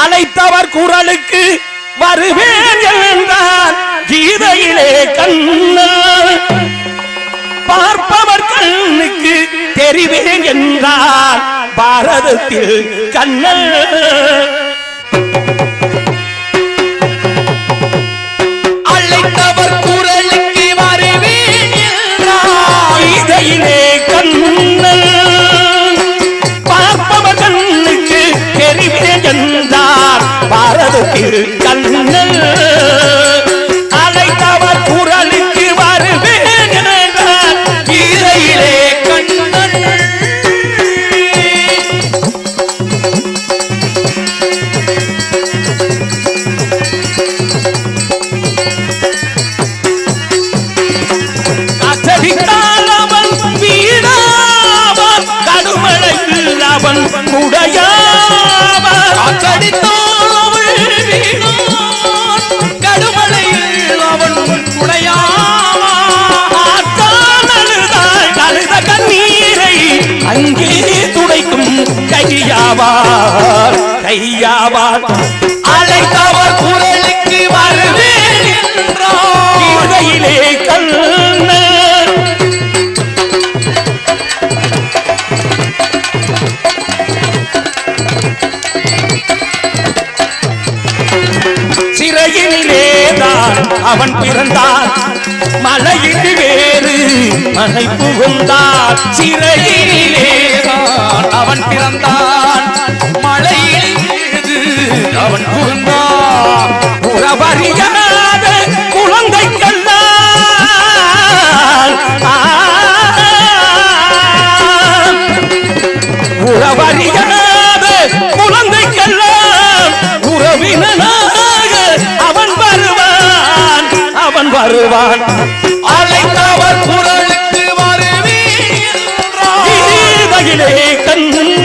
அழைத்தவர் குரலுக்கு வருவேன் என்றார் கீதையிலே கண்ணன். பார்ப்பவர் கண்ணுக்கு தெரிவேன் என்றார் பாரதத்தில் கண்ணன். அழைத்தவர் குரலுக்கு வருவேன் என்றார் கீதையிலே கண்ணன். பார்ப்பவர் கண்ணுக்கு தெரிவேன் என்றார் பாரதத்தில் கண்ணன். அழைத்தவர் குரலுக்கு வருவேன் என்றார் கீதையிலே கண்ணன். காற்றடித்தால் அவன் வீடாவான், கடுமழையில் அவன் குடையாவான். காற்றடித்தால் அவள் வீணான், கடுமழையில் அவன் குடையாவான். ஆற்றால் அழுதாள் அழுத கண்ணீரை அங்கே துடைக்கும் கையாவார் கையாவார். அழைத்தவர் குரலுக்கு வருவேன் என்றார் கீதையிலே கண்ணன். சிறையிலேதான் அவன் பிறந்தான், மலையில் வேறு மனை புகுந்தான். சிறையிலேதான் அவன் பிறந்தான், மழையில் அவன் புகுந்தான். உறவறியாத குழந்தைக்கெல்லாம் உறவறியாத குழந்தைக்கெல்லாம் உறவினனாக அவன் வருவான் அவன் வருவான். அழைத்தவர் குரலுக்கு வருவேன் என்றார் கீதையிலே கண்ணன்.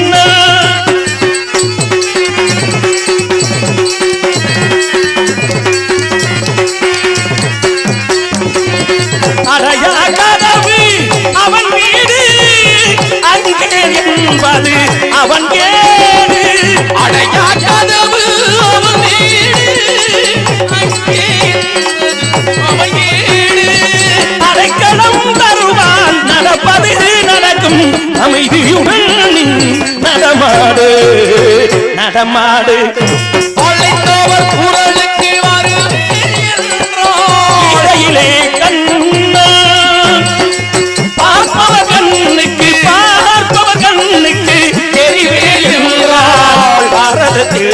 அறையா கதவு அவன் வீடு, அங்கே என்பது அவன் கேடு. அடையா கதவு அவன் வீடு, அங்கே அவன் ஏடு. அடைக்கலம் தருவான், நடப்பது நடக்கும் அமைதியுடன் நடமாடு நடமாடு. அழைத்தவர் குரலுக்கு